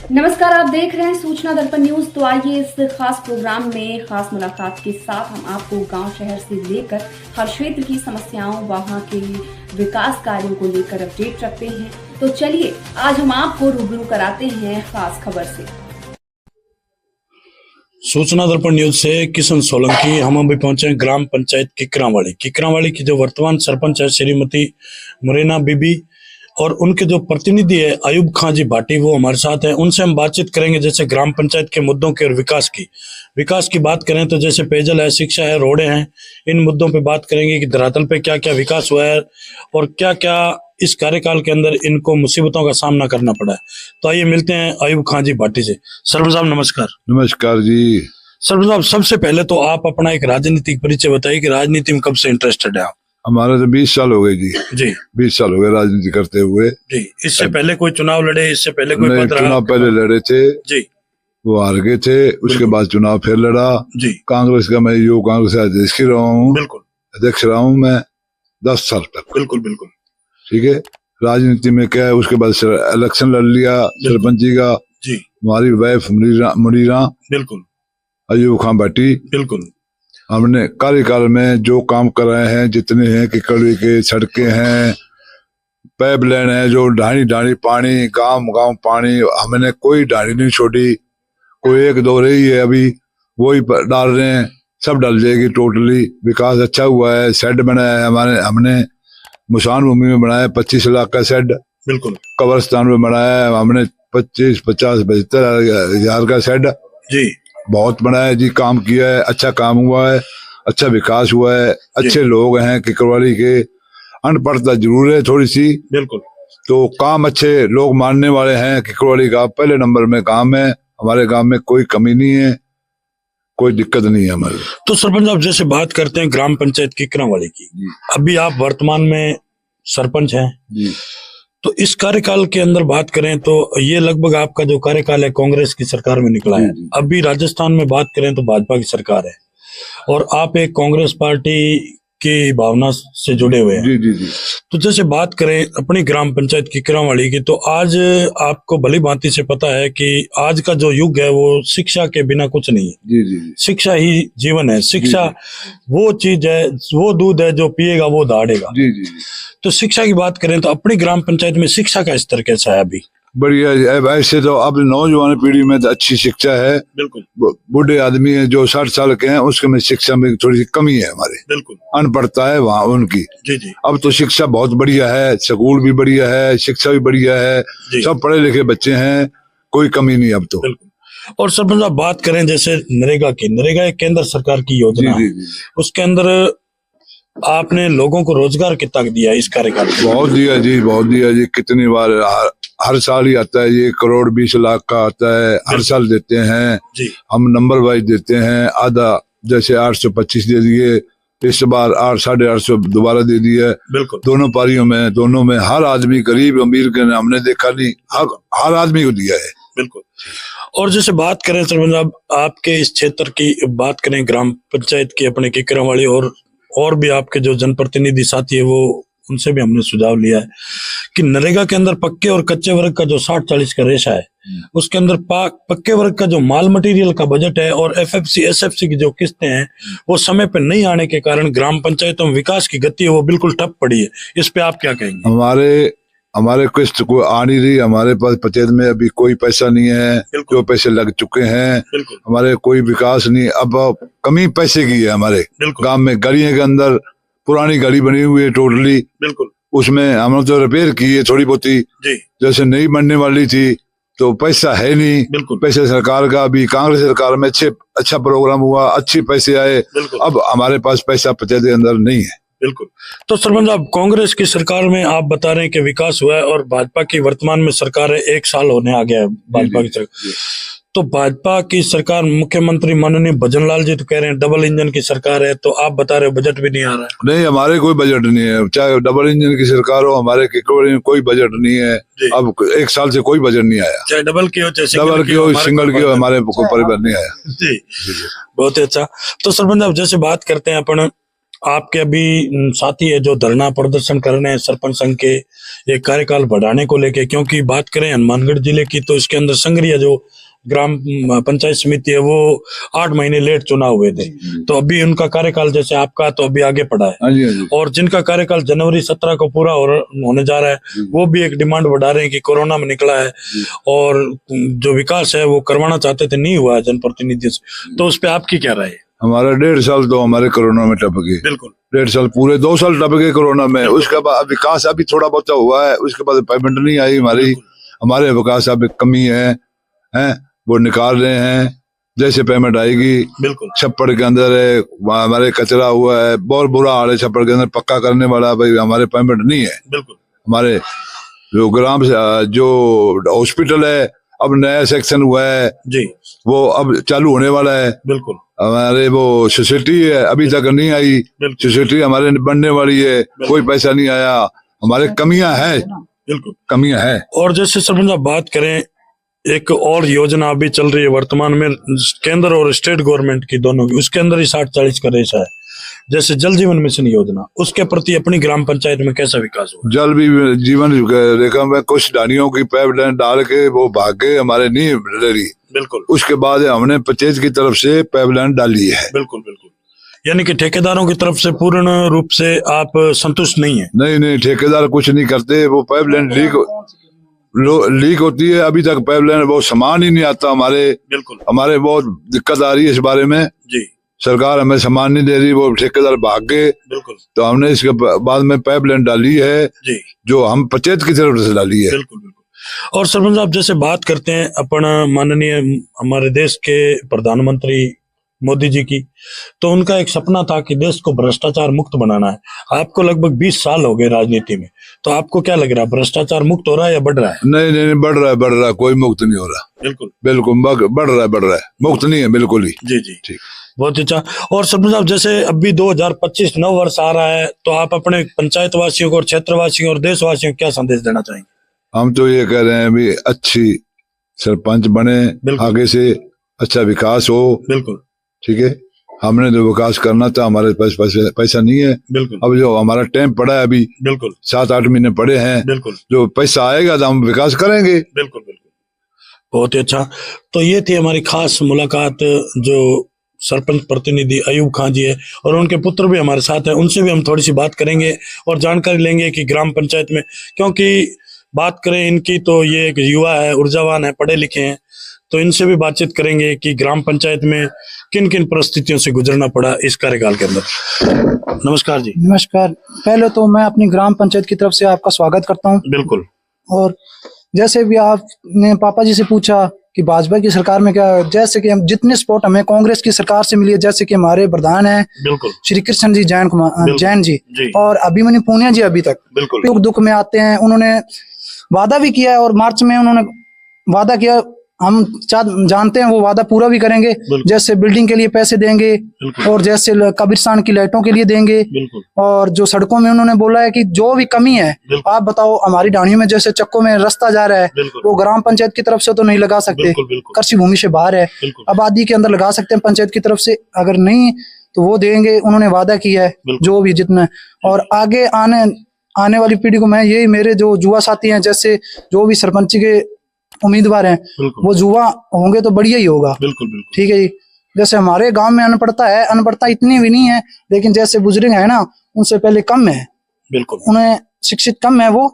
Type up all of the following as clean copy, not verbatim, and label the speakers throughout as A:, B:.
A: नमस्कार, आप देख रहे हैं सूचना दर्पण न्यूज। तो आइए इस खास प्रोग्राम में खास मुलाकात के साथ हम आपको गांव शहर से लेकर हर क्षेत्र की समस्याओं, वहां के विकास कार्यों को लेकर अपडेट रखते हैं। तो चलिए आज हम आपको रूबरू कराते हैं खास खबर से।
B: सूचना दर्पण न्यूज से किशन सोलंकी। हम अभी पहुंचे ग्राम पंचायत किकरावाली की जो वर्तमान सरपंच है श्रीमती मुरीना बीबी और उनके जो प्रतिनिधि है अयूब खां जी भाटी, वो हमारे साथ हैं। उनसे हम बातचीत करेंगे जैसे ग्राम पंचायत के मुद्दों की और विकास की बात करें तो जैसे पेयजल है, शिक्षा है, रोडें हैं, इन मुद्दों पे बात करेंगे कि धरातल पे क्या क्या विकास हुआ है और क्या क्या इस कार्यकाल के अंदर इनको मुसीबतों का सामना करना पड़ा है। तो आइए मिलते हैं अयूब खां जी भाटी से। सरपंच साहब नमस्कार।
C: नमस्कार जी।
B: सरपंच साहब, सबसे पहले तो आप अपना एक राजनीतिक परिचय बताइए कि राजनीति में कब से इंटरेस्टेड है आप?
C: हमारे तो 20 साल हो गए जी। 20 साल हो गए राजनीति करते हुए
B: जी। इससे पहले कोई चुनाव लड़े? इससे पहले कोई पद रहा?
C: चुनाव पहले लड़े थे
B: जी,
C: वो हार गए थे। उसके बाद चुनाव फिर लड़ा
B: जी।
C: कांग्रेस का मैं युवा कांग्रेस अध्यक्ष रहा हूँ।
B: बिल्कुल
C: अध्यक्ष रहा हूँ मैं 10 साल तक।
B: बिल्कुल बिल्कुल
C: ठीक है। राजनीति में क्या है, उसके बाद इलेक्शन लड़ लिया सरपंची का
B: जी।
C: हमारी वाइफ मुनीरा
B: बिल्कुल
C: अयूब खां भाटी।
B: बिल्कुल
C: हमने कार्यकाल में जो काम कराए हैं जितने हैं कि कड़ी के सड़कें हैं, पाइपलाइन है, जो ढाणी पानी गांव पानी, हमने कोई ढाणी नहीं छोड़ी। कोई एक दो रही है अभी वही डाल रहे हैं, सब डाल जाएगी टोटली। विकास अच्छा हुआ है। शेड बनाया है हमने मुसान भूमि में बनाया 25 लाख का शेड।
B: बिल्कुल
C: कब्रिस्तान में बनाया है हमने 25, 50, 75 हजार का शेड
B: जी।
C: बहुत बनाया जी। काम किया है, अच्छा काम हुआ है, अच्छा विकास हुआ है। अच्छे लोग हैं किकरवाली के। अनपढ़ता जरूर है थोड़ी सी,
B: बिल्कुल।
C: तो काम अच्छे लोग मानने वाले हैं। किकरवाली का पहले नंबर में काम है। हमारे गांव में कोई कमी नहीं है, कोई दिक्कत नहीं है हमारे।
B: तो सरपंच साहब जैसे बात करते हैं ग्राम पंचायत किकरावाली की, अभी आप वर्तमान में सरपंच हैं
C: जी।
B: तो इस कार्यकाल के अंदर बात करें तो ये लगभग आपका जो कार्यकाल है कांग्रेस की सरकार में निकला है। अभी राजस्थान में बात करें तो भाजपा की सरकार है और आप एक कांग्रेस पार्टी की भावना से जुड़े हुए हैं।
C: जी जी जी।
B: तो जैसे बात करें अपनी ग्राम पंचायत किकरावाली की, तो आज आपको भली भांति से पता है कि आज का जो युग है वो शिक्षा के बिना कुछ नहीं है।
C: जी जी जी।
B: शिक्षा ही जीवन है। शिक्षा वो चीज है, वो दूध है जो पिएगा वो दहाड़ेगा।
C: जी जी जी।
B: तो शिक्षा की बात करें तो अपनी ग्राम पंचायत में शिक्षा का स्तर कैसा है अभी?
C: बढ़िया है। ऐसे तो अब नौजवान पीढ़ी में तो अच्छी शिक्षा है।
B: बिल्कुल।
C: बूढ़े आदमी है जो 60 साल के हैं उसके में शिक्षा में थोड़ी सी कमी है हमारे।
B: बिल्कुल।
C: अनपढ़ता है वहाँ उनकी।
B: जी जी।
C: अब तो शिक्षा बहुत बढ़िया है, स्कूल भी बढ़िया है, शिक्षा भी बढ़िया है, सब पढ़े लिखे बच्चे हैं, कोई कमी नहीं अब तो।
B: बिल्कुल। और सरपंच साहब बात करें जैसे नरेगा की, नरेगा एक केंद्र सरकार की योजना है, उसके अंदर आपने लोगों को रोजगार कितना दिया इस कार्यकाल में?
C: बहुत दिया जी, बहुत दिया जी। कितनी बार हर साल ही आता है ये 1,20,00,000 का आता है, हर साल देते हैं
B: जी।
C: हम नंबर वाइज देते हैं। आधा जैसे 825 दे दिए, इस बार 800-850 दोबारा दे दिया।
B: बिल्कुल।
C: दोनों पारियों में, दोनों में हर आदमी गरीब अमीर के हमने देखा नहीं, हर आदमी को दिया है।
B: बिल्कुल। और जैसे बात करें सरपंच साहब आपके इस क्षेत्र की बात करें ग्राम पंचायत की अपने किकरावाली और भी आपके जो जनप्रतिनिधि साथी है वो उनसे भी हमने सुझाव लिया है कि नरेगा के अंदर पक्के और कच्चे वर्ग का जो 60-40 का रेशा है उसके अंदर पक्के वर्ग का जो माल मटेरियल का बजट है और एफएफसी एसएफसी की जो किस्तें हैं वो समय पर नहीं आने के कारण ग्राम पंचायतों में विकास की गति है वो बिल्कुल ठप पड़ी है। इस पे आप क्या कहेंगे?
C: हमारे किस्त को आ नहीं रही। हमारे पास पंचायत में अभी कोई पैसा नहीं है, जो पैसे लग चुके हैं हमारे कोई विकास नहीं। अब कमी पैसे की है हमारे गांव में। गलियों के अंदर पुरानी गली बनी हुई है टोटली, बिल्कुल, उसमें हमने तो रिपेयर की है थोड़ी बहुत ही, जैसे नई बनने वाली थी तो पैसा है नहीं। बिल्कुल। पैसे सरकार का अभी कांग्रेस सरकार में अच्छा प्रोग्राम हुआ, अच्छे पैसे आए। अब हमारे पास पैसा पंचायत के अंदर नहीं है।
B: बिल्कुल। तो सरपंच साहब कांग्रेस की सरकार में आप बता रहे हैं कि विकास हुआ है और भाजपा की वर्तमान में सरकार है, 1 साल होने आ गया है भाजपा की सरकार। तो भाजपा की सरकार मुख्यमंत्री माननीय भजनलाल जी तो कह रहे हैं डबल इंजन की सरकार है, तो आप बता रहे हो बजट भी नहीं आ रहा है।
C: नहीं, हमारे कोई बजट नहीं है, चाहे डबल इंजन की सरकार हो, हमारे किकरवाली में कोई बजट नहीं है। अब 1 साल से कोई बजट नहीं आया,
B: चाहे डबल की हो चाहे
C: सिंगल की हो, हमारे कोई परिवार नहीं आया।
B: जी, बहुत ही अच्छा। तो सरपंच साहब जैसे बात करते हैं अपन आपके अभी साथी है जो धरना प्रदर्शन कर रहे हैं सरपंच संघ के एक कार्यकाल बढ़ाने को लेके, क्योंकि बात करें हनुमानगढ़ जिले की तो इसके अंदर संग्रिया जो ग्राम पंचायत समिति है वो 8 महीने लेट चुनाव हुए थे, तो अभी उनका कार्यकाल जैसे आपका तो अभी आगे पड़ा है, और जिनका कार्यकाल जनवरी 17 को पूरा होने जा रहा है वो भी एक डिमांड बढ़ा रहे हैं कि कोरोना में निकला है और जो विकास है वो करवाना चाहते थे, नहीं हुआ है जनप्रतिनिधियों से, तो उस पर आपकी क्या राय है?
C: हमारा 1.5 साल तो हमारे कोरोना में टप गए।
B: बिल्कुल
C: 1.5 साल, पूरे 2 साल टप गए कोरोना में। उसके बाद विकास अभी थोड़ा बहुत हुआ है, उसके बाद पेमेंट नहीं आई हमारी। हमारे विकास अभी कमी है वो निकाल रहे हैं, जैसे पेमेंट आएगी।
B: बिल्कुल
C: छप्पड़ के अंदर है हमारे कचरा हुआ है, बहुत बुरा हाल है छप्पड़ के अंदर, पक्का करने वाला भाई हमारे पेमेंट नहीं है।
B: बिल्कुल
C: हमारे जो ग्राम जो हॉस्पिटल है अब नया सेक्शन हुआ है
B: जी,
C: वो अब चालू होने वाला है।
B: बिल्कुल
C: हमारे वो सोसाइटी है अभी तक नहीं आई, सोसाइटी हमारे बनने वाली है, कोई पैसा नहीं आया। हमारे कमियां है,
B: बिल्कुल
C: कमियां है।
B: और जैसे सरपंच आप बात करें, एक और योजना अभी चल रही है वर्तमान में केंद्र और स्टेट गवर्नमेंट की दोनों की, उसके अंदर ही 60-40 का रेशा है, जैसे जल जीवन मिशन योजना, उसके प्रति अपनी ग्राम पंचायत में कैसा विकास हुआ?
C: जल भी जीवन रेखा में कुछ डानियों की पाइपलाइन डाल के वो भागे हमारे नहीं डरी।
B: बिल्कुल
C: उसके बाद हमने पंचायत की तरफ से पाइपलाइन डाली है।
B: बिल्कुल बिल्कुल, यानी कि ठेकेदारों की तरफ से पूर्ण रूप से आप संतुष्ट नहीं है?
C: नहीं, ठेकेदार कुछ नहीं करते, वो पाइपलाइन लीक होती है, अभी तक पाइपलाइन वो सामान ही नहीं आता हमारे।
B: बिल्कुल
C: हमारे बहुत दिक्कत आ रही है इस बारे में
B: जी,
C: सरकार हमें सामान नहीं दे रही, वो ठेकेदार भाग गए।
B: बिल्कुल
C: तो हमने इसके बाद में पाइपलाइन डाली है
B: जी,
C: जो हम पंचायत की तरफ से डाली है।
B: बिल्कुल बिल्कुल। और सरपंच आप जैसे बात करते हैं अपन माननीय हमारे देश के प्रधानमंत्री मोदी जी की, तो उनका एक सपना था कि देश को भ्रष्टाचार मुक्त बनाना है। आपको लगभग 20 साल हो गए राजनीति में, तो आपको क्या लग रहा है, भ्रष्टाचार मुक्त हो रहा है या बढ़ रहा है?
C: नहीं, बढ़ रहा है, कोई मुक्त नहीं हो रहा।
B: बिल्कुल
C: बढ़ रहा है, मुक्त नहीं है बिल्कुल ही।
B: जी ठीक, बहुत अच्छा। और सरपंच साहब जैसे अभी 2025 नव वर्ष आ रहा है, तो आप अपने पंचायत वासियों को और क्षेत्रवासियों और देशवासियों को क्या संदेश देना चाहेंगे?
C: हम तो ये कह रहे हैं भी अच्छी सरपंच बने, आगे से अच्छा विकास हो।
B: बिल्कुल
C: ठीक है, हमने जो विकास करना था हमारे पास पैसा नहीं है।
B: बिल्कुल
C: अब जो हमारा टाइम पड़ा है अभी,
B: बिल्कुल
C: 7-8 महीने पड़े हैं।
B: बिल्कुल
C: जो पैसा आएगा तो हम विकास करेंगे।
B: बिल्कुल बिल्कुल, बहुत ही अच्छा। तो ये थी हमारी खास मुलाकात जो सरपंच प्रतिनिधि अयूब खान जी है, और उनके पुत्र भी हमारे साथ हैं, उनसे भी हम थोड़ी सी बात करेंगे और जानकारी लेंगे कि ग्राम पंचायत में, क्योंकि बात करें इनकी तो ये एक युवा है, ऊर्जावान है, पढ़े लिखे हैं, तो इनसे भी बातचीत करेंगे कि ग्राम पंचायत में किन किन परिस्थितियों से गुजरना पड़ा इस कार्यकाल के अंदर। नमस्कार जी।
D: नमस्कार। पहले तो मैं अपनी ग्राम पंचायत की तरफ से आपका स्वागत करता हूं।
B: बिल्कुल।
D: और जैसे भी आपने पापा जी से पूछा कि भाजपा की सरकार में क्या, जैसे कि हम जितने सपोर्ट हमें कांग्रेस की सरकार से मिली है, जैसे कि हमारे प्रधान हैं
B: बिल्कुल
D: श्री कृष्ण जी जैन जी और अभिमन्यु पुनिया जी, अभी तक
B: बिल्कुल
D: दुख में आते हैं। उन्होंने वादा भी किया है और मार्च में उन्होंने वादा किया, हम जानते हैं वो वादा पूरा भी करेंगे। जैसे बिल्डिंग के लिए पैसे देंगे और जैसे कब्रिस्तान की लाइटों के लिए देंगे, और जो सड़कों में उन्होंने बोला है कि जो भी कमी है आप बताओ, हमारी डाणियों में जैसे चक्कों में रास्ता जा रहा है वो ग्राम पंचायत की तरफ से तो नहीं लगा सकते, कृषि भूमि से बाहर है, आबादी के अंदर लगा सकते हैं पंचायत की तरफ से, अगर नहीं तो वो देंगे, उन्होंने वादा किया है जो भी जितना। और आगे आने वाली पीढ़ी को मैं यही, मेरे जो युवा साथी हैं, जैसे जो भी सरपंच के उम्मीदवार हैं वो युवा होंगे तो बढ़िया ही होगा। ठीक है जी। जैसे हमारे गांव में अनपढ़ता है, अनपढ़ता इतनी भी नहीं है, लेकिन जैसे बुजुर्ग है ना उनसे पहले कम है, बिल्कुल उन्हें शिक्षित कम है, वो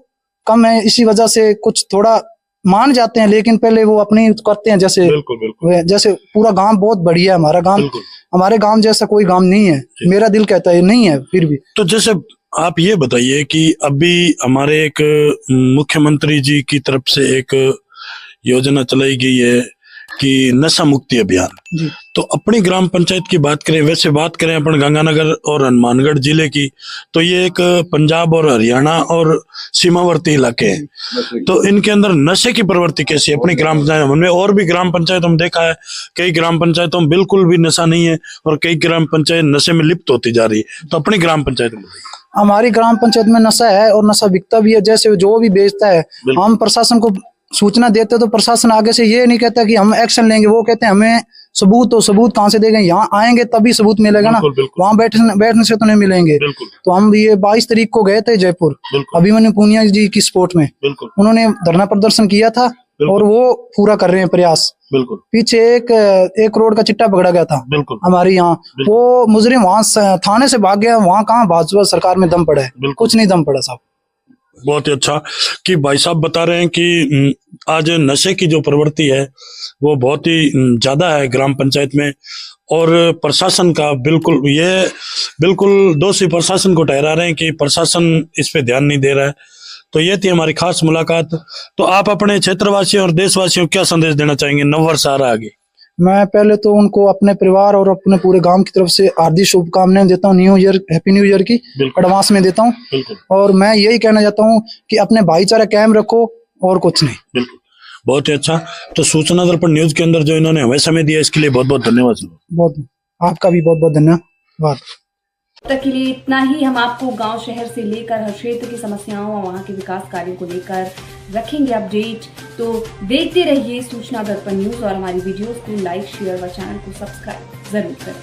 D: कम है, इसी वजह से कुछ थोड़ा मान जाते हैं, लेकिन पहले वो अपनी करते हैं। जैसे जैसे पूरा गांव बहुत बढ़िया है हमारा गांव, हमारे गांव जैसा कोई गांव नहीं है, मेरा दिल कहता है नहीं है। फिर भी
B: तो जैसे आप ये बताइए कि अभी हमारे एक मुख्यमंत्री जी की तरफ से एक योजना चलाई गई है कि नशा मुक्ति अभियान, तो अपनी ग्राम पंचायत की बात करें, वैसे बात करें अपन गंगानगर और हनुमानगढ़ जिले की, तो ये एक पंजाब और हरियाणा और सीमावर्ती इलाके हैं, तो इनके अंदर नशे की प्रवृत्ति कैसी है अपनी ग्राम पंचायत में? और भी ग्राम पंचायत हम देखा है, कई ग्राम पंचायतों में बिल्कुल भी नशा नहीं है और कई ग्राम पंचायत नशे में लिप्त होती जा रही है, तो अपनी ग्राम पंचायत में?
D: हमारी ग्राम पंचायत में नशा है और नशा बिकता भी है। जैसे जो भी बेचता है, हम प्रशासन को सूचना देते तो प्रशासन आगे से ये नहीं कहता कि हम एक्शन लेंगे, वो कहते हैं हमें सबूत तो सबूत कहाँ से देंगे? यहाँ आएंगे तभी सबूत मिलेगा ना, वहाँ बैठने से तो नहीं मिलेंगे। तो हम ये 22 तारीख को गए थे जयपुर, अभिमन्यु पुनिया जी की सपोर्ट में, उन्होंने धरना प्रदर्शन किया था और वो पूरा कर रहे हैं प्रयास। पीछे एक करोड़ का चिट्टा पकड़ा गया था हमारे यहाँ, वो मुजरिम वहां थाने से भाग गया। वहां कहाँ भाजपा सरकार में दम पड़ा है? कुछ नहीं दम पड़ा साहब।
B: बहुत ही अच्छा कि भाई साहब बता रहे हैं कि आज नशे की जो प्रवृत्ति है वो बहुत ही ज्यादा है ग्राम पंचायत में, और प्रशासन का बिल्कुल दोषी प्रशासन को ठहरा रहे हैं कि प्रशासन इस पे ध्यान नहीं दे रहा है। तो ये थी हमारी खास मुलाकात। तो आप अपने क्षेत्रवासियों और देशवासियों को क्या संदेश देना चाहेंगे? नववर्ष आ रहा आगे।
D: मैं पहले तो उनको अपने परिवार और अपने पूरे गांव की तरफ से हार्दिक शुभकामनाएं देता हूँ, new year, happy new year की एडवांस में देता हूँ। और मैं यही कहना चाहता हूँ कि अपने भाईचारा कायम रखो और कुछ नहीं।
B: बिल्कुल, बहुत ही अच्छा। तो सूचना दर्पण न्यूज के अंदर जो इन्होंने हमें समय दिया इसके लिए बहुत बहुत धन्यवाद।
D: बहुत आपका भी बहुत बहुत धन्यवाद।
A: तक के लिए इतना ही। हम आपको गांव शहर से लेकर हर क्षेत्र की समस्याओं और वहां के विकास कार्यों को लेकर रखेंगे अपडेट। तो देखते रहिए सूचना दर्पण न्यूज और हमारी वीडियोस को लाइक, शेयर व चैनल को सब्सक्राइब जरूर करें।